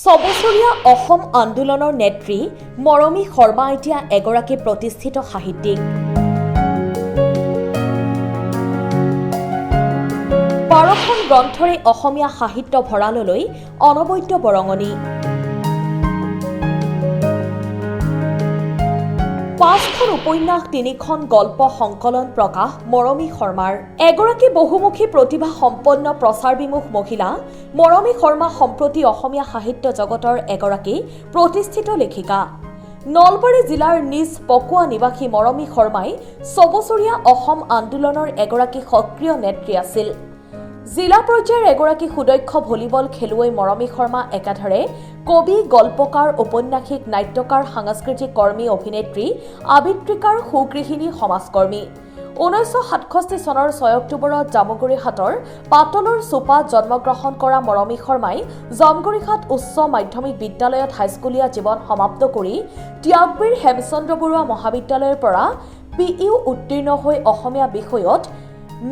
ছবছৰীয়া অসম আন্দোলনৰ নেত্ৰী মৰমী শৰ্মা এতিয়া এগৰাকী প্ৰতিষ্ঠিত সাহিত্যিক। 12খন গ্ৰন্থৰে অসমীয়া সাহিত্য ভঁৰাললৈ অনবদ্য বৰঙণি। 5খন উপন্যাস, 3খন গল্প সংকলন প্ৰকাশ মৰমী শৰ্মাৰ। এগৰাকী বহুমুখী প্ৰতিভা সম্পন্ন প্ৰচাৰ বিমুখ মহিলা মৰমী শৰ্মা সম্প্ৰতি অসমীয়া সাহিত্য জগতৰ এগৰাকী প্ৰতিষ্ঠিত লেখিকা। নলবাৰী জিলাৰ নিজ পকোৱা নিবাসী মৰমী শৰ্মাই ছবছৰীয়া অসম আন্দোলনৰ এগৰাকী সক্ৰিয় নেত্ৰী আছিল। জিলা পৰ্যায়ৰ এগৰাকী সুদক্ষ ভলীবল খেলুৱৈ মৰমী শৰ্মা একাধাৰে কবি, গল্পকাৰ, ঔপন্যাসিক, নাট্যকাৰ, সাংস্কৃতিক কৰ্মী, অভিনেত্ৰী, আবৃত্তিকাৰ, সুগৃহিণী, সমাজকৰ্মী। 1967 চনৰ 6 অক্টোবৰত জামুগুৰিহাটৰ পাতলৰ চোপাত জন্মগ্ৰহণ কৰা মৰমী শৰ্মাই জামগুৰিহাট উচ্চ মাধ্যমিক বিদ্যালয়ত হাইস্কুলীয়া জীৱন সমাপ্ত কৰি ত্যাগবীৰ হেমচন্দ্ৰ বৰুৱা মহাবিদ্যালয়ৰ পৰা PU উত্তীৰ্ণ হৈ অসমীয়া বিষয়ত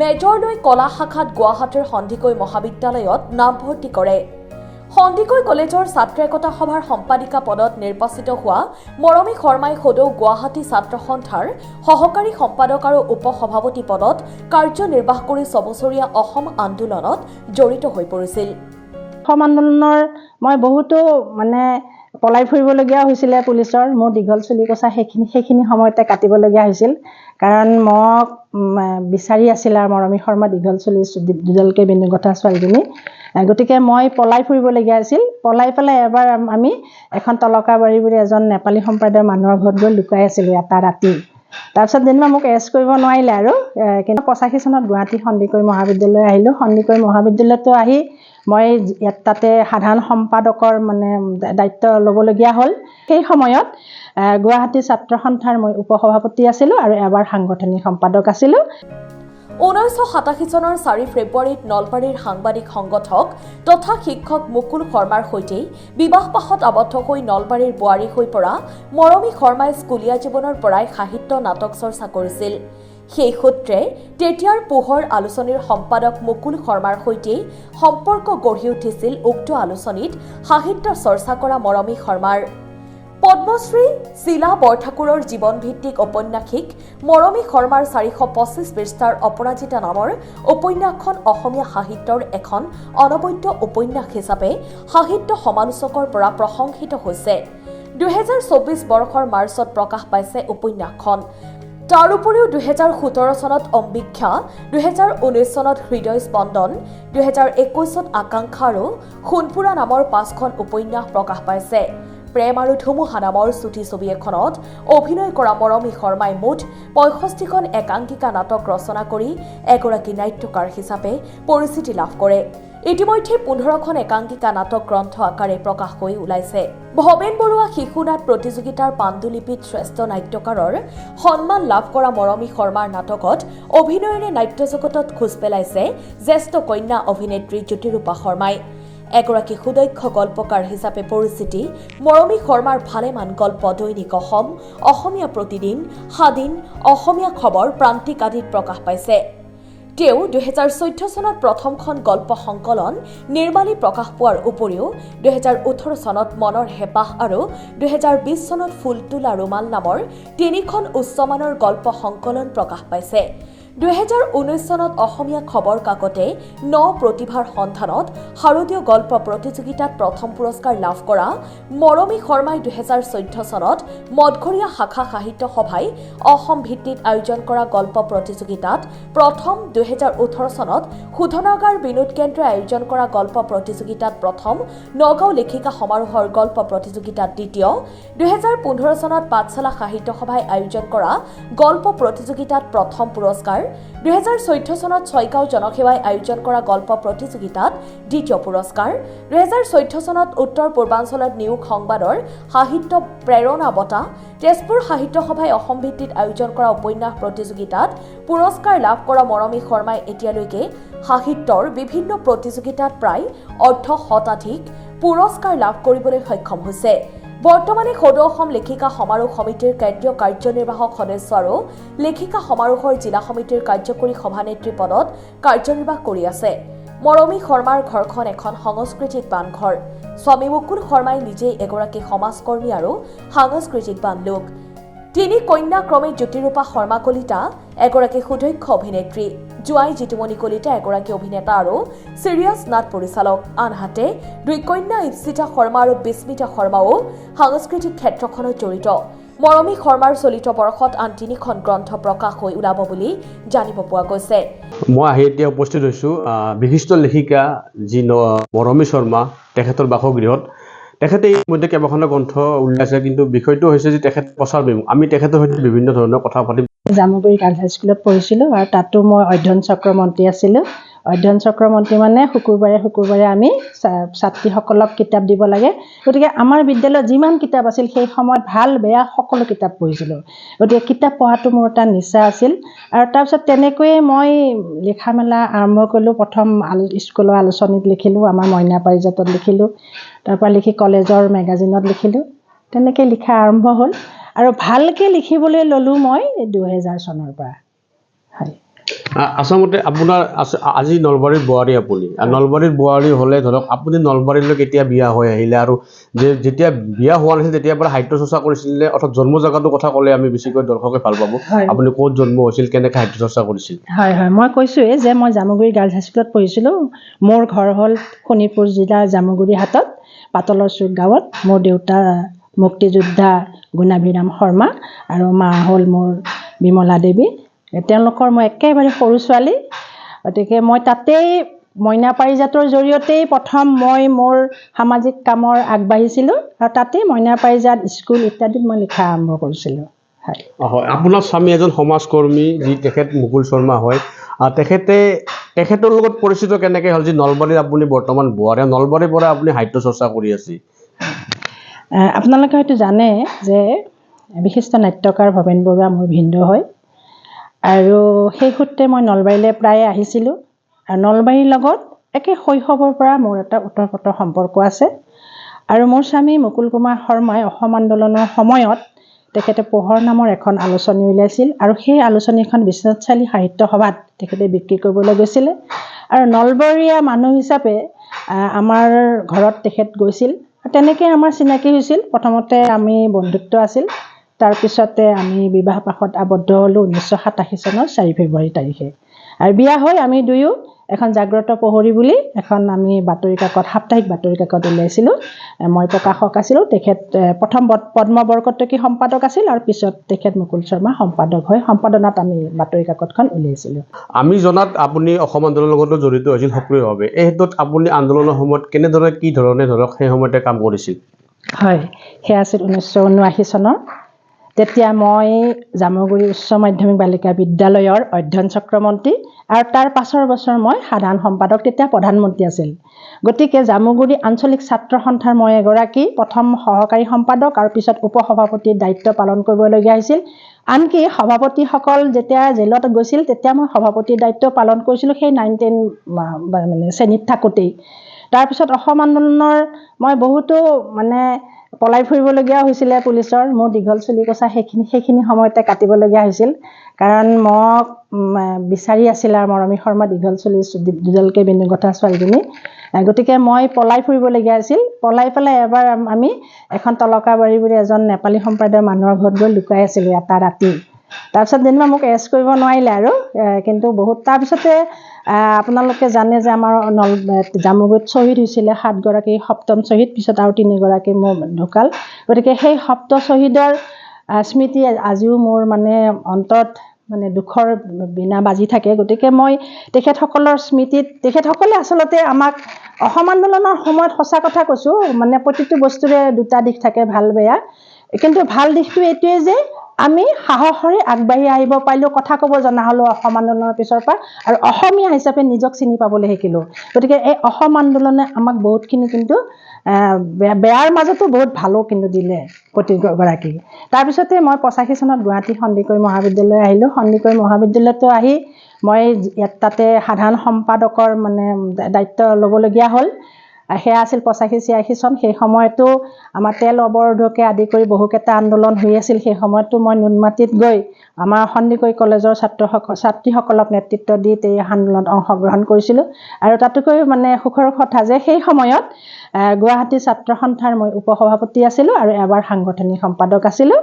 মেজৰ লৈ কলা শাখাত গুৱাহাটীৰ সন্দিকৈ মহাবিদ্যালয়ত নামভৰ্তি কৰে। সন্দিকৈ কলেজৰ ছাত্ৰ একতা সভাৰ সম্পাদিকা পদত নিৰ্বাচিত হোৱা মৰমী শৰ্মাই সদৌ গুৱাহাটী ছাত্ৰ সন্থাৰ সহকাৰী সম্পাদক আৰু উপসভাপতি পদত কাৰ্যনিৰ্বাহ কৰি ছবছৰীয়া অসম আন্দোলনত জড়িত হৈ পৰিছিল। অসম আন্দোলনৰ মই বহুতো পলাই ফুৰিবলগীয়া হৈছিলে। পুলিচৰ মোৰ দীঘল চুলি কচা সেইখিনি সময়তে কাটিবলগীয়া হৈছিল, কাৰণ মোক বিচাৰি আছিল আৰু মৰমী শৰ্মা দীঘল চুলি দুডালকৈ বেনুগঠা ছোৱালীজনী। গতিকে মই পলাই ফুৰিবলগীয়া হৈছিল। পলাই পেলাই এবাৰ আমি এখন তলকাবাৰী বুলি এজন নেপালী সম্প্ৰদায়ৰ মানুহৰ ঘৰত গৈ লুকাই আছিলোঁ এটা ৰাতি। তাৰপিছত যেনিবা মোক এৰেষ্ট কৰিব নোৱাৰিলে আৰু, কিন্তু 85 চনত গুৱাহাটী সন্দিকৈ মহাবিদ্যালয় আহিলোঁ। সন্দিকৈ মহাবিদ্যালয়তো আহি মই তাতে সাধাৰণ সম্পাদকৰ দায়িত্ব ল'বলগীয়া হ'ল। সেই সময়ত গুৱাহাটী ছাত্ৰ সন্থাৰ মই উপসভাপতি আছিলোঁ আৰু এবাৰ সাংগঠনিক সম্পাদক আছিলোঁ। 1987 চনৰ 4 ফেব্ৰুৱাৰীত নলবাৰীৰ সাংবাদিক সংগঠক তথা শিক্ষক মুকুল শৰ্মাৰ সৈতে বিবাহপাশত আবদ্ধ হৈ নলবাৰীৰ বোৱাৰী হৈ পৰা মৰমী শৰ্মাই স্কুলীয়া জীৱনৰ পৰাই সাহিত্য নাটক চৰ্চা কৰিছিল। সেই সূত্ৰে তেতিয়াৰ পোহৰ আলোচনীৰ সম্পাদক মুকুল শৰ্মাৰ সৈতে সম্পৰ্ক গঢ়ি উঠিছিল। উক্ত আলোচনীত সাহিত্য চৰ্চা কৰা মৰমী শৰ্মাৰ পদ্মশ্ৰী শিলা বৰঠাকুৰৰ জীৱনভিত্তিক ঔপন্যাসিক মৰমী শৰ্মাৰ 425 পৃষ্ঠাৰ অপৰাজিতা নামৰ উপন্যাসখন অসমীয়া সাহিত্যৰ এখন অনবদ্য উপন্যাস হিচাপে সাহিত্য সমালোচকৰ পৰা প্ৰশংসিত হৈছে। 2024 বৰ্ষৰ মাৰ্চত প্ৰকাশ পাইছে উপন্যাসখন। তাৰ উপৰিও 2017 চনত অম্বিক্ষা, 2019 চনত হৃদয় স্পন্দন, 2021 আকাংক্ষা আৰু সোণপুৰা নামৰ 5খন উপন্যাস প্ৰকাশ পাইছে। প্ৰেম আৰু ধুমুহা নামৰ চুটি ছবি এখনত অভিনয় কৰা মৰমী শৰ্মাই মুঠ 65খন একাংকিকা নাটক ৰচনা কৰি এগৰাকী নাট্যকাৰ হিচাপে পৰিচিতি লাভ কৰে। ইতিমধ্যে 15খন একাংকিকা নাটক গ্ৰন্থ আকাৰে প্ৰকাশ হৈ ওলাইছে। ভৱেন বৰুৱা শিশু নাট প্ৰতিযোগিতাৰ পাণ্ডুলিপিত শ্ৰেষ্ঠ নাট্যকাৰৰ সন্মান লাভ কৰা মৰমী শৰ্মাৰ নাটকত অভিনয়েৰে নাট্য জগতত খোজ পেলাইছে জ্যেষ্ঠ কন্যা অভিনেত্ৰী জ্যোতিৰূপা শৰ্মাই। এগৰাকী সুদক্ষ গল্পকাৰ হিচাপে পৰিচিতি মৰমী শৰ্মাৰ ভালেমান গল্প দৈনিক অসম, অসমীয়া প্ৰতিদিন, স্বাধীন, অসমীয়া খবৰ, প্ৰান্তিক আদিত প্ৰকাশ পাইছে। তেওঁ 2014 চনত প্ৰথমখন গল্প সংকলন নিৰ্মালী প্ৰকাশ পোৱাৰ উপৰিও 2018 চনত মনৰ হেঁপাহ আৰু 2020 চনত ফুলতোলা ৰুমাল নামৰ 3খন উচ্চমানৰ গল্প সংকলন প্ৰকাশ পাইছে। 2019 চনত অসমীয়া খবৰ কাকতে 9 প্ৰতিভাৰ সন্ধানত শাৰদীয় গল্প প্ৰতিযোগিতাত প্ৰথম পুৰস্কাৰ লাভ কৰা মৰমী শৰ্মাই 2014 চনত মঠঘৰীয়া শাখা সাহিত্য সভাই অসম ভিত্তিত আয়োজন কৰা গল্প প্ৰতিযোগিতাত প্ৰথম, 2018 চনত শোধনাগাৰ বিনোদ কেন্দ্ৰই আয়োজন কৰা গল্প প্ৰতিযোগিতাত প্ৰথম, নগাঁও লেখিকা সমাৰোহৰ গল্প প্ৰতিযোগিতাত দ্বিতীয়, 2015 চনত পাঠশালা সাহিত্য সভাই আয়োজন কৰা গল্প প্ৰতিযোগিতাত প্ৰথম পুৰস্কাৰ, 2014 চনত ছয়গাঁও জনসেৱাই আয়োজন কৰা গল্প প্ৰতিযোগিতাত দ্বিতীয় পুৰস্কাৰ, 2014 চনত উত্তৰ পূৰ্বাঞ্চলত নিয়োগ সংবাদৰ সাহিত্য প্ৰেৰণা বঁটা, তেজপুৰ সাহিত্য সভাই অসম ভিত্তিত আয়োজন কৰা উপন্যাস প্ৰতিযোগিতাত পুৰস্কাৰ লাভ কৰা মৰমী শৰ্মাই এতিয়ালৈকে সাহিত্যৰ বিভিন্ন প্ৰতিযোগিতাত প্ৰায় অৰ্ধশতাধিক পুৰস্কাৰ লাভ কৰিবলৈ সক্ষম হৈছে। বৰ্তমানে সদৌ অসম লেখিকা সমাৰোহ সমিতিৰ কেন্দ্ৰীয় কাৰ্যনিৰ্বাহক সদস্য আৰু লেখিকা সমাৰোহৰ জিলা সমিতিৰ কাৰ্যকৰী সভানেত্ৰী পদত কাৰ্যনিৰ্বাহ কৰি আছে। মৰমী শৰ্মাৰ ঘৰখন এখন সাংস্কৃতিক বানঘৰ। স্বামী মুকুল শৰ্মাই নিজেই এগৰাকী সমাজকৰ্মী আৰু সাংস্কৃতিক বান লোক। তিনি কন্যা ক্ৰমে জ্যোতিৰূপা শৰ্মা কলিতা এগৰাকী সুদক্ষ অভিনেত্ৰী, জোৱাই জিতুমণি কলিতা এগৰাকী অভিনেতা আৰু চিৰিয়াছ নাট পৰিচালক। আনহাতে দুই কন্যা ইপ্সিতা শৰ্মা আৰু বিস্মিতা শৰ্মাও সাংস্কৃতিক ক্ষেত্ৰখনত জড়িত। মৰমী শৰ্মাৰ চলিত বৰ্ষত আন 3খন গ্ৰন্থ প্ৰকাশ হৈ ওলাব বুলি জানিব পোৱা গৈছে। মই আহি এতিয়া উপস্থিত হৈছোঁ বিশিষ্ট লেখিকা যি মৰমী শৰ্মা, তেখেতৰ বাসগৃহত। তেখেতে ইতিমধ্যে কেইবাখনো গ্ৰন্থ উলিয়াইছে, কিন্তু বিষয়টো হৈছে যে তেখেত প্ৰচাৰ বিমুখ। আমি তেখেতৰ সৈতে বিভিন্ন ধৰণৰ কথা পাতিম। জামুগুৰি গাৰ্লছ হাইস্কুলত পঢ়িছিলোঁ আৰু তাতো মই অধ্যয়ন চক্ৰ মন্ত্ৰী আছিলোঁ। অধ্যয়ন চক্ৰ মন্ত্ৰী মানে শুকুৰবাৰে আমি ছাত্ৰীসকলক কিতাপ দিব লাগে। গতিকে আমাৰ বিদ্যালয়ত যিমান কিতাপ আছিল সেই সময়ত ভাল বেয়া সকলো কিতাপ পঢ়িছিলোঁ। গতিকে কিতাপ পঢ়াটো মোৰ এটা নিচা আছিল। আৰু তাৰপিছত তেনেকৈয়ে মই লিখা মেলা আৰম্ভ কৰিলোঁ। প্ৰথম স্কুলৰ আলোচনীত লিখিলোঁ, আমাৰ মইনা পাৰিজাতত লিখিলোঁ, তাৰপৰা লিখি কলেজৰ মেগাজিনত লিখিলোঁ। তেনেকৈ লিখা আৰম্ভ হ'ল আৰু ভালকৈ লিখিবলৈ ল'লোঁ মই 2000 চনৰ পৰা। হয়, আচলতে আপোনাৰ আজি নলবাৰীৰ বোৱাৰী আপুনি। নলবাৰীৰ বোৱাৰী হ'লে ধৰক আপুনি নলবাৰীলৈ কেতিয়া বিয়া হৈ আহিলে, আৰু যেতিয়া বিয়া হোৱা নাছিল তেতিয়াৰ পৰা সাহিত্য চৰ্চা কৰিছিলে, অৰ্থাৎ জন্ম জেগাটোৰ কথা ক'লে আমি বেছিকৈ দৰ্শকে ভাল পাব। আপুনি ক'ত জন্ম হৈছিল, কেনেকৈ সাহিত্য চৰ্চা কৰিছিল? হয়, মই কৈছোঁৱেই যে মই জামুগুৰি গাৰ্লছ হাইস্কুলত পঢ়িছিলোঁ। মোৰ ঘৰ হ'ল শোণিতপুৰ জিলাৰ জামুগুৰি হাটত পাতলৰ চুক গাঁৱত। মোৰ দেউতা মুক্তিযোদ্ধা গুণাভিৰাম শৰ্মা আৰু মা হ'ল মোৰ বিমলা দেৱী। তেওঁলোকৰ মই একেবাৰে সৰু ছোৱালী। গতিকে মই তাতেই মইনা পাৰিজাতৰ জৰিয়তেই প্ৰথম মই মোৰ সামাজিক কামৰ আগবাঢ়িছিলোঁ আৰু তাতেই মইনা পাৰিজাত স্কুল ইত্যাদিত মই লিখা আৰম্ভ কৰিছিলোঁ। হয়, আপোনাৰ স্বামী এজন সমাজকৰ্মী, যি তেখেত মুকুল শৰ্মা হয়। তেখেতৰ লগত পৰিচিত কেনেকৈ হ'ল, যি নলবাৰীত আপুনি বৰ্তমান বোৱাৰী, নলবাৰীৰ পৰা আপুনি সাহিত্য চৰ্চা কৰি আছে? আপোনালোকে হয়তো জানে যে বিশিষ্ট নাট্যকাৰ ভৱেন বৰুৱা মোৰ ভিনদেউ হয়, আৰু সেই সূত্ৰে মই নলবাৰীলৈ প্ৰায়ে আহিছিলোঁ। আৰু নলবাৰীৰ লগত একে শৈশৱৰ পৰা মোৰ এটা ওতঃপ্ৰোত সম্পৰ্ক আছে। আৰু মোৰ স্বামী মুকুল কুমাৰ শৰ্মাই অসম আন্দোলনৰ সময়ত তেখেতে পোহৰ নামৰ এখন আলোচনী উলিয়াইছিল, আৰু সেই আলোচনীখন বিশ্বনাথ চাৰিআলি সাহিত্য সভাত তেখেতে বিক্ৰী কৰিবলৈ গৈছিলে। আৰু নলবৰীয়া মানুহ হিচাপে আমাৰ ঘৰত তেখেত গৈছিল। তেনেকৈ আমাৰ চিনাকি হৈছিল। প্ৰথমতে আমি বন্ধুত্ব আছিল, তাৰপিছতে আমি বিবাহ পাশত আবদ্ধ হ'লোঁ 1987 চনৰ 4 ফেব্ৰুৱাৰী তাৰিখে। আৰু বিয়া হৈ আমি দুয়ো এখন জাগ্ৰত প্ৰহৰী বুলি এখন আমি বাতৰি কাকত, সাপ্তাহিক বাতৰি কাকত উলিয়াইছিলোঁ। মই প্ৰকাশক আছিলোঁ, তেখেত প্ৰথম পদ্ম বৰকটকী সম্পাদক আছিল, আৰু পিছত তেখেত মুকুল শৰ্মা সম্পাদক হৈ সম্পাদনাত আমি বাতৰি কাকতখন উলিয়াইছিলোঁ। আমি জনাত আপুনি অসম আন্দোলনৰ লগতো জড়িত হৈছিল সক্ৰিয়ভাৱে। এই ক্ষেত্ৰত আপুনি আন্দোলনৰ সময়ত কেনেদৰে কি ধৰণে ধৰক সেই সময়তে কাম কৰিছিল? হয়, সেয়া আছিল 1979 চনৰ। তেতিয়া মই জামুগুৰি উচ্চ মাধ্যমিক বালিকা বিদ্যালয়ৰ অধ্যয়ন চক্ৰ মন্ত্ৰী, আৰু তাৰ পাছৰ বছৰ মই সাধাৰণ সম্পাদক, তেতিয়া প্ৰধানমন্ত্ৰী আছিল। গতিকে জামুগুৰি আঞ্চলিক ছাত্ৰ সন্থাৰ মই এগৰাকী প্ৰথম সহকাৰী সম্পাদক আৰু পিছত উপসভাপতিৰ দায়িত্ব পালন কৰিবলগীয়া হৈছিল। আনকি সভাপতিসকল যেতিয়া জেলত গৈছিল তেতিয়া মই সভাপতিৰ দায়িত্ব পালন কৰিছিলোঁ, সেই 9-10 শ্ৰেণীত থাকোঁতেই। তাৰপিছত অসম আন্দোলনৰ মই বহুতো পলাই ফুৰিবলগীয়া হৈছিলে পুলিচৰ। মোৰ দীঘল চুলি কচা সেইখিনি সময়তে কাটিবলগীয়া হৈছিল, কাৰণ মোক বিচাৰি আছিল আৰু মৰমী শৰ্মা দীঘল চুলি দুডালকৈ বেনুগঠা ছোৱালীজনী। গতিকে মই পলাই ফুৰিবলগীয়া হৈছিল। পলাই পেলাই এবাৰ আমি এখন তলকাবাৰী বুলি এজন নেপালী সম্প্ৰদায়ৰ মানুহৰ ঘৰত গৈ লুকাই আছিলোঁ এটা ৰাতি। তাৰপিছত যেনিবা মোক এৰেষ্ট কৰিব নোৱাৰিলে আৰু, কিন্তু বহুত তাৰপিছতে আপোনালোকে জানে যে আমাৰ জামুগুৰিত শ্বহীদ হৈছিলে 7 গৰাকী, 7ম শ্বহীদ, পিছত আৰু 3 গৰাকী মোৰ ঢুকাল। গতিকে সেই 7 শ্বহীদৰ স্মৃতি আজিও মোৰ অন্তৰত দুখৰ বীণা বাজি থাকে। গতিকে মই তেখেতসকলৰ স্মৃতিত, তেখেতসকলে আচলতে আমাক অসম আন্দোলনৰ সময়ত, সঁচা কথা কৈছোঁ, প্ৰতিটো বস্তুৰে দুটা দিশ থাকে, ভাল বেয়া। কিন্তু ভাল দিশটো এইটোৱে যে আমি সাহসৰে আগবাঢ়ি আহিব পাৰিলোঁ, কথা ক'ব জনা হ'লোঁ অসম আন্দোলনৰ পিছৰ পৰা, আৰু অসমীয়া হিচাপে নিজক চিনি পাবলৈ শিকিলোঁ। গতিকে এই অসম আন্দোলনে আমাক বহুতখিনি কিন্তু বেয়াৰ মাজতো বহুত ভালো কিন্তু দিলে প্ৰতিগৰাকী। তাৰপিছতে মই 85 চনত গুৱাহাটী সন্দিকৈ মহাবিদ্যালয় আহিলোঁ। সন্দিকৈ মহাবিদ্যালয়তো আহি মই তাতে সাধাৰণ সম্পাদকৰ দায়িত্ব ল'বলগীয়া হ'ল। সেয়া আছিল 85-86 চন। সেই সময়তো আমাৰ তেল অৱৰোধকে আদি কৰি বহুকেইটা আন্দোলন হৈ আছিল। সেই সময়তো মই নুনমাটিত গৈ আমাৰ সন্দিকৈ কলেজৰ ছাত্ৰীসকলক নেতৃত্ব দি এই আন্দোলনত অংশগ্ৰহণ কৰিছিলোঁ। আৰু তাতোকৈ মানে সুখৰ কথা যে সেই সময়ত গুৱাহাটী ছাত্ৰ সন্থাৰ মই উপসভাপতি আছিলোঁ আৰু এবাৰ সাংগঠনিক সম্পাদক আছিলোঁ।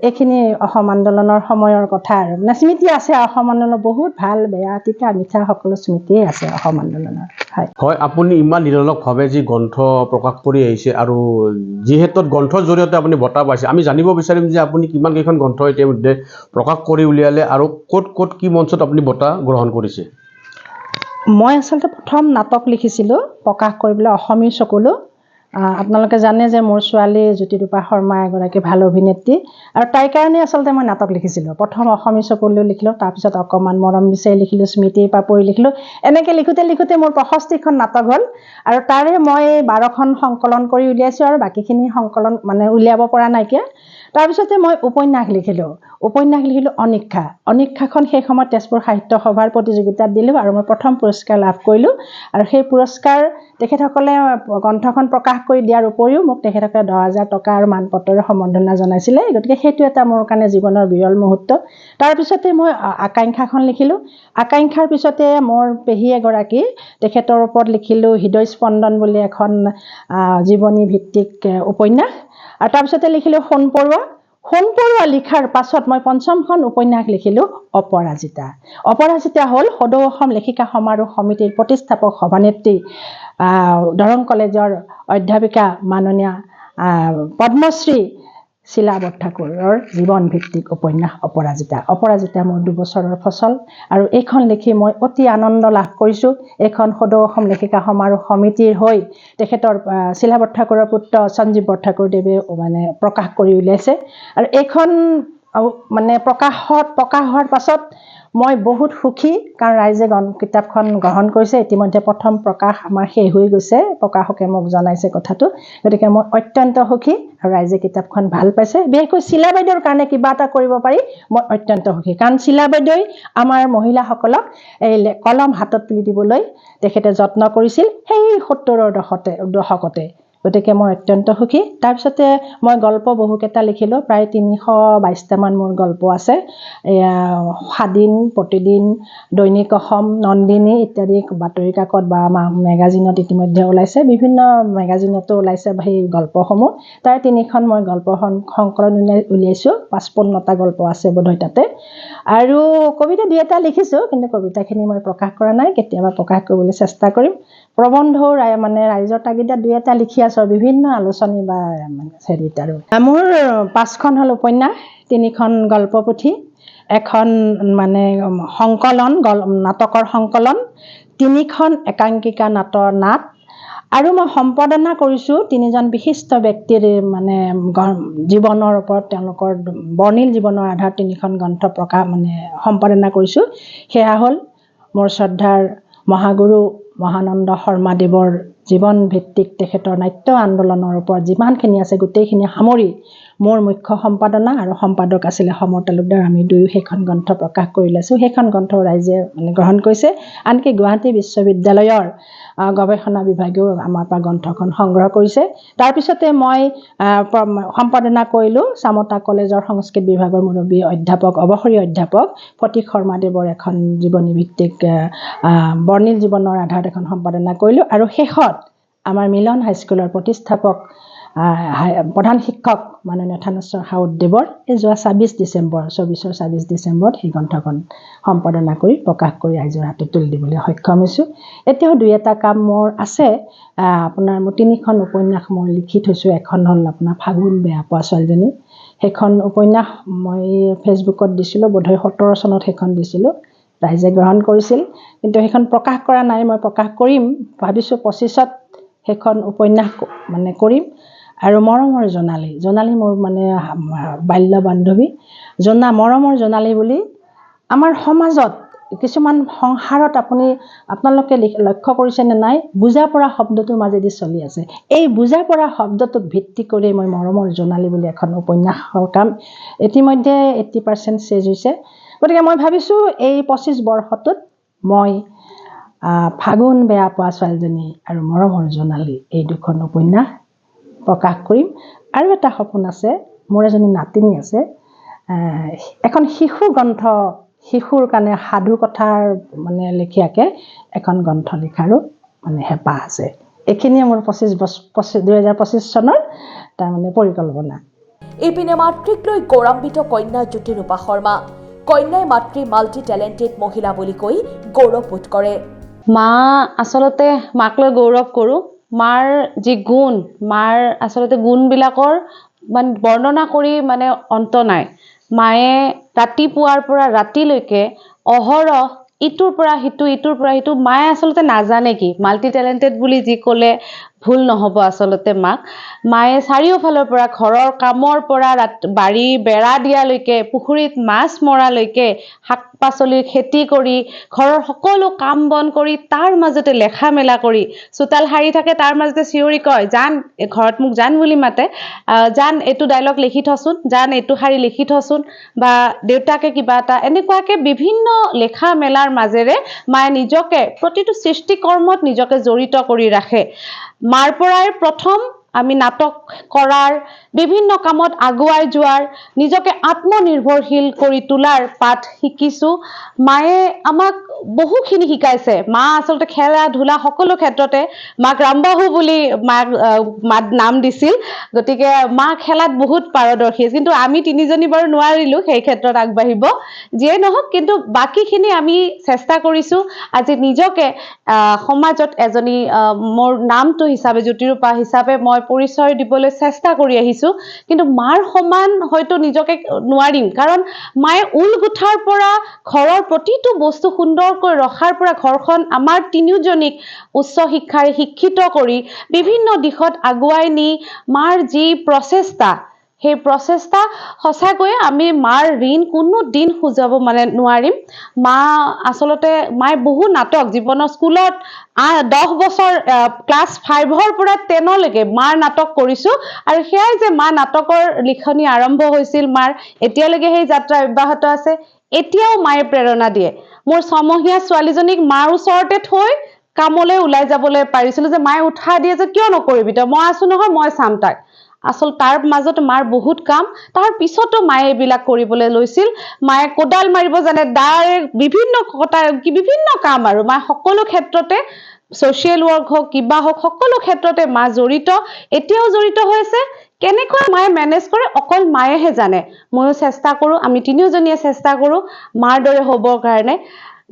এইখিনি অসম আন্দোলনৰ সময়ৰ কথা আৰু মানে স্মৃতি আছে। অসম আন্দোলনৰ বহুত ভাল বেয়া তিতা মিঠা সকলো স্মৃতিয়ে আছে অসম আন্দোলনৰ। হয়, আপুনি ইমান নিৰলসভাৱে যি গ্ৰন্থ প্ৰকাশ কৰি আহিছে আৰু যিহেতু গ্ৰন্থৰ জৰিয়তে আপুনি বঁটা পাইছে, আমি জানিব বিচাৰিম যে আপুনি কিমানকেইখন গ্ৰন্থ ইতিমধ্যে প্ৰকাশ কৰি উলিয়ালে আৰু ক'ত কি মঞ্চত আপুনি বঁটা গ্ৰহণ কৰিছে? মই আচলতে প্ৰথম নাটক লিখিছিলোঁ প্ৰকাশ কৰিবলৈ অসমীৰ চকুলো। আপোনালোকে জানে যে মোৰ ছোৱালী জ্যোতিৰূপা শৰ্মা এগৰাকী ভাল অভিনেত্ৰী আৰু তাইৰ কাৰণে আচলতে মই নাটক লিখিছিলোঁ। প্ৰথম অসমীৰ চকুলো লিখিলোঁ, তাৰপিছত অকণমান মৰম বিচাৰি লিখিলোঁ, স্মৃতিৰ পাপৰি লিখিলোঁ। এনেকৈ লিখোঁতে মোৰ 65খন নাটক হ'ল আৰু তাৰে মই 12খন সংকলন কৰি উলিয়াইছোঁ আৰু বাকীখিনি সংকলন মানে উলিয়াব পৰা নাইকিয়া। তাৰপিছতে মই উপন্যাস লিখিলোঁ অনীক্ষাখন সেই সময়ত তেজপুৰ সাহিত্য সভাৰ প্ৰতিযোগিতাত দিলোঁ আৰু মই প্ৰথম পুৰস্কাৰ লাভ কৰিলোঁ। আৰু সেই পুৰস্কাৰ তেখেতসকলে গ্ৰন্থখন প্ৰকাশ কৰি দিয়াৰ উপৰিও মোক তেখেতসকলে 10,000 টকা আৰু মানপত্ৰৰে সম্বৰ্ধনা জনাইছিলে। গতিকে সেইটো এটা মোৰ কাৰণে জীৱনৰ বিৰল মুহূৰ্ত। তাৰপিছতে মই আকাংক্ষাখন লিখিলোঁ। আকাংক্ষাৰ পিছতে মোৰ পেহী এগৰাকী, তেখেতৰ ওপৰত লিখিলোঁ হৃদয় স্পন্দন বুলি এখন জীৱনী ভিত্তিক উপন্যাস। আৰু তাৰপিছতে লিখিলোঁ সোণ পৰুৱা লিখাৰ পাছত মই 5খন উপন্যাস লিখিলোঁ অপৰাজিতা হ'ল সদৌ অসম লেখিকা সমাৰোহ সমিতিৰ প্ৰতিষ্ঠাপক সভানেত্ৰী দৰং কলেজৰ অধ্যাপিকা মাননীয়া পদ্মশ্ৰী শিলা বৰঠাকুৰৰ জীৱন ভিত্তিক উপন্যাস অপৰাজিতা মোৰ 2 বছৰৰ ফচল আৰু এইখন লিখি মই অতি আনন্দ লাভ কৰিছোঁ। এইখন সদৌ অসম লেখিকা সমাৰোহ সমিতিৰ হৈ তেখেতৰ শিলা বৰঠাকুৰৰ পুত্ৰ সঞ্জীৱ বৰঠাকুৰদেৱে মানে প্ৰকাশ কৰি উলিয়াইছে। আৰু এইখন মানে প্ৰকাশ হোৱাৰ পাছত মই বহুত সুখী, কাৰণ ৰাইজে কিতাপখন গ্ৰহণ কৰিছে। ইতিমধ্যে প্ৰথম প্ৰকাশ আমাৰ শেষ হৈ গৈছে, প্ৰকাশকে মোক জনাইছে কথাটো। গতিকে মই অত্যন্ত সুখী আৰু ৰাইজে কিতাপখন ভাল পাইছে। বিশেষকৈ শিলা বাইদেউৰ কাৰণে কিবা এটা কৰিব পাৰি মই অত্যন্ত সুখী, কাৰণ শিলা বাইদেউই আমাৰ মহিলাসকলক এই কলম হাতত তুলি দিবলৈ তেখেতে যত্ন কৰিছিল সেই 70ৰ দশকতে। গতিকে মই অত্যন্ত সুখী। তাৰপিছতে মই গল্প বহুকেইটা লিখিলোঁ, প্ৰায় 322টামান মোৰ গল্প আছে। সাদিন, প্ৰতিদিন, দৈনিক অসম, নন্দিনী ইত্যাদি বাতৰি কাকত বা মেগাজিনত ইতিমধ্যে ওলাইছে, বিভিন্ন মেগাজিনতো ওলাইছে সেই গল্পসমূহ। তাৰে 3খন মই গল্প সংকলন উলিয়াইছোঁ, 55টা গল্প আছে বোধহয় তাতে। আৰু কবিতা 2 এটা লিখিছোঁ, কিন্তু কবিতাখিনি মই প্ৰকাশ কৰা নাই, কেতিয়াবা প্ৰকাশ কৰিবলৈ চেষ্টা কৰিম। প্ৰবন্ধও মানে ৰাইজৰ তাগিদাত 2 এটা লিখি আছোঁ, বিভিন্ন আলোচনী বা হেৰিত। আৰু মোৰ 5খন হ'ল উপন্যাস, 3খন গল্পপুথি, এখন মানে সংকলন নাটকৰ সংকলন, 3খন একাংকিকা নাট আৰু মই সম্পাদনা কৰিছোঁ 3জন বিশিষ্ট ব্যক্তিৰ মানে জীৱনৰ ওপৰত, তেওঁলোকৰ বৰ্ণিল জীৱনৰ আধাৰত 3খন গ্ৰন্থ প্ৰকাশ মানে সম্পাদনা কৰিছোঁ। সেয়া হ'ল মোৰ শ্ৰদ্ধাৰ মহাগুৰু মহানন্দ শৰ্মাদেৱৰ জীৱন ভিত্তিক তেখেতৰ নাট্য আন্দোলনৰ ওপৰত যিমানখিনি আছে গোটেইখিনি সামৰি মোৰ মুখ্য সম্পাদনা আৰু সম্পাদক আছিলে সমৰ তালুকদাৰ। আমি দুয়ো সেইখন গ্ৰন্থ প্ৰকাশ কৰি লৈছোঁ। সেইখন গ্ৰন্থ ৰাইজে মানে গ্ৰহণ কৰিছে। আনকি গুৱাহাটী বিশ্ববিদ্যালয়ৰ গৱেষণা বিভাগেও আমাৰ পৰা গ্ৰন্থখন সংগ্ৰহ কৰিছে। তাৰপিছতে মই সম্পাদনা কৰিলোঁ চামতা কলেজৰ সংস্কৃত বিভাগৰ মুৰব্বী অধ্যাপক, অৱসৰী অধ্যাপক ফটিক শৰ্মাদেৱৰ এখন জীৱনী ভিত্তিক বৰ্ণিল জীৱনৰ আধাৰত এখন সম্পাদনা কৰিলোঁ। আৰু শেষত আমাৰ মিলন হাইস্কুলৰ প্ৰতিষ্ঠাপক প্ৰধান শিক্ষক মাননীয় থানেশ্বৰ সাউদদেৱৰ এই যোৱা 24 ডিচেম্বৰত সেই গ্ৰন্থখন সম্পাদনা কৰি প্ৰকাশ কৰি ৰাইজৰ হাতত তুলি দিবলৈ সক্ষম হৈছোঁ। এতিয়াও 2 এটা কাম মোৰ আছে। আপোনাৰ মোৰ 3খন উপন্যাস মই লিখি থৈছোঁ। এখন হ'ল আপোনাৰ ফাগুন বেয়া পোৱা ছোৱালীজনী। সেইখন উপন্যাস মই ফেচবুকত দিছিলোঁ, বোধহয় 17 চনত সেইখন দিছিলোঁ, ৰাইজে গ্ৰহণ কৰিছিল, কিন্তু সেইখন প্ৰকাশ কৰা নাই। মই প্ৰকাশ কৰিম ভাবিছোঁ 25ত সেইখন উপন্যাস মানে কৰিম। আৰু মৰমৰ জোনালী মোৰ মানে বাল্য বান্ধৱী মৰমৰ জোনালী বুলি আমাৰ সমাজত কিছুমান সংসাৰত আপোনালোকে লক্ষ্য কৰিছেনে নাই, বুজা পৰা শব্দটোৰ মাজেদি চলি আছে। এই বুজা পৰা শব্দটোক ভিত্তি কৰি মই মৰমৰ জোনালী বুলি এখন উপন্যাসৰ কাম ইতিমধ্যে 80% চেজ হৈছে। গতিকে মই ভাবিছোঁ এই 25 বৰ্ষটোত মই ফাগুন বেয়া পোৱা ছোৱালীজনী আৰু মৰমৰ জোনালী এই দুখন উপন্যাস প্ৰকাশ কৰিম। আৰু এটা সপোন আছে, মোৰ এজনী নাতিনী আছে, এখন শিশু গ্ৰন্থ, শিশুৰ কাৰণে সাধু কথাৰ মানে লেখীয়াকৈ এখন গ্ৰন্থ লিখাৰো মানে হেঁপাহ আছে। এইখিনিয়ে মোৰ 2025 চনৰ তাৰমানে পৰিকল্পনা। ইপিনে মাতৃক লৈ গৌৰৱান্বিত কন্যা জ্যোতিৰূপা শৰ্মা। কন্যাই মাতৃ মাল্টি টেলেণ্টেড মহিলা বুলি কৈ গৌৰৱবোধ কৰে। মা আচলতে মাক লৈ গৌৰৱ কৰোঁ। মাৰ যি গুণ, মাৰ আচলতে গুণবিলাকৰ মানে বৰ্ণনা কৰি মানে অন্ত নাই। মায়ে ৰাতিপুৱাৰ পৰা ৰাতিলৈকে অহৰহ ইটোৰ পৰা সিটো মায়ে আচলতে নাজানে কি মাল্টি টেলেণ্টেড বুলি যি ক'লে ভুল নহ'ব আচলতে মাক। মায়ে চাৰিওফালৰ পৰা ঘৰৰ কামৰ পৰা বাৰী বেৰা দিয়ালৈকে, পুখুৰীত মাছ মৰালৈকে, শাক পাচলিৰ খেতি কৰি, ঘৰৰ সকলো কাম বন কৰি, তাৰ মাজতে লেখা মেলা কৰি, চোতাল সাৰি থাকে, তাৰ মাজতে চিঞৰি কয়, জান, ঘৰত মোক জান বুলি মাতে, জান এইটো ডাইলগ লিখি থচোন, জান এইটো শাৰী লিখি থচোন, বা দেউতাকে কিবা এটা এনেকুৱাকে বিভিন্ন লেখা মেলাৰ মাজেৰে মায়ে নিজকে প্ৰতিটো সৃষ্টিকৰ্মত নিজকে জড়িত কৰি ৰাখে। মাৰ পৰাই প্ৰথম আমি নাটক কৰাৰ, বিভিন্ন কামত আগুৱাই যোৱাৰ, নিজকে আত্মনিৰ্ভৰশীল কৰি তোলাৰ পাঠ শিকিছোঁ। মায়ে আমাক বহুখিনি শিকাইছে। মা আচলতে খেলা ধূলা সকলো ক্ষেত্ৰতে, মাক ৰামবাহু বুলি মাক নাম দিছিল। গতিকে মা খেলাত বহুত পাৰদৰ্শী, কিন্তু আমি তিনিজনী বাৰু নোৱাৰিলোঁ সেই ক্ষেত্ৰত আগবাঢ়িব। যিয়ে নহওক, কিন্তু বাকীখিনি আমি চেষ্টা কৰিছোঁ। আজি নিজকে সমাজত এজনী মোৰ নামটো হিচাপে, জ্যোতিৰূপা হিচাপে মই পৰিচয় দিবলৈ চেষ্টা কৰি আহিছোঁ। কিন্তু মাৰ সমান হয়তো নিজকে নোৱাৰিম, কাৰণ মায়ে ঊল গুঠাৰ পৰা ঘৰৰ প্ৰতিটো বস্তু সুন্দৰকৈ ৰখাৰ পৰা ঘৰখন আমাৰ তিনিওজনীক উচ্চ শিক্ষাৰে শিক্ষিত কৰি বিভিন্ন দিশত আগুৱাই নি মাৰ যি প্ৰচেষ্টা, সেই প্ৰচেষ্টা সঁচাকৈয়ে আমি মাৰ ঋণ কোনো দিন সুজাব মানে নোৱাৰিম। আচলতে মায়ে বহু নাটক জীৱনৰ স্কুলত 10 বছৰ ক্লাছ 5ৰ পৰা 10লৈকে মাৰ নাটক কৰিছোঁ। আৰু সেয়াই যে মা নাটকৰ লিখনি আৰম্ভ হৈছিল মাৰ, এতিয়ালৈকে সেই যাত্ৰা অব্যাহত আছে। এতিয়াও মায়ে প্ৰেৰণা দিয়ে। মোৰ 6 মহীয়া ছোৱালীজনীক মাৰ ওচৰতে থৈ কামলৈ ওলাই যাবলৈ পাৰিছিলোঁ, যে মায়ে উৎসাহ দিয়ে যে কিয় নকৰিবি তই, মই আছোঁ নহয়, মই চাম তাক। তাৰ মাজত মাৰ বহুত কাম, তাৰ পিছতো মায়ে এইবিলাক কৰিবলৈ লৈছিল। মায়ে কোদাল মাৰিব জানে, বিভিন্ন কাম, আৰু মায়ে সকলো ক্ষেত্ৰতে, ছ'চিয়েল ৱৰ্ক হওক কিবা হওক, সকলো ক্ষেত্ৰতে মা জড়িত, এতিয়াও জড়িত হৈ আছে। কেনেকৈ মায়ে মেনেজ কৰে অকল মায়েহে জানে। ময়ো চেষ্টা কৰোঁ, আমি তিনিওজনীয়ে চেষ্টা কৰোঁ মাৰ দৰে হ'বৰ কাৰণে।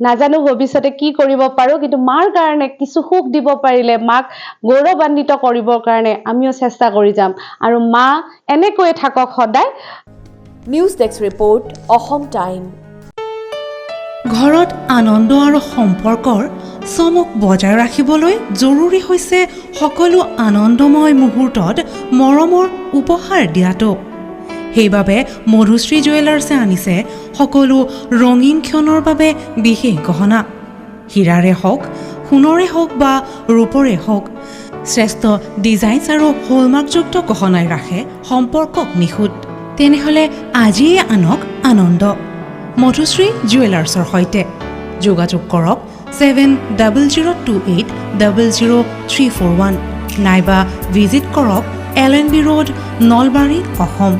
নাজানো ভৱিষ্যতে কি কৰিব পাৰোঁ, কিন্তু মাৰ কাৰণে কিছু সুখ দিব পাৰিলে, মাক গৌৰৱান্বিত কৰিবৰ কাৰণে আমিও চেষ্টা কৰি যাম। আৰু মা এনেকৈয়ে থাকক সদায়। News desk report, Assam time. ঘৰত আনন্দ আৰু সম্পৰ্কৰ চমক বজাই ৰাখিবলৈ জৰুৰী হৈছে সকলো আনন্দময় মুহূৰ্তত মৰমৰ উপহাৰ দিয়াটো। সেইবাবে মধুশ্ৰী জুৱেলাৰ্ছে আনিছে সকলো ৰঙীন ক্ষণৰ বাবে বিশেষ গহনা। হীৰাৰে হওক, সোণৰে হওক বা ৰূপৰে হওক, শ্ৰেষ্ঠ ডিজাইনছ আৰু হলমাৰ্কযুক্ত গহনাই ৰাখে সম্পৰ্কক নিখুঁত। তেনেহ'লে আজিয়ে আনক আনন্দ মধুশ্ৰী জুৱেলাৰ্ছৰ সৈতে। যোগাযোগ কৰক 7002800341 নাইবা ভিজিট কৰক LNB ৰোড, নলবাৰী, অসম।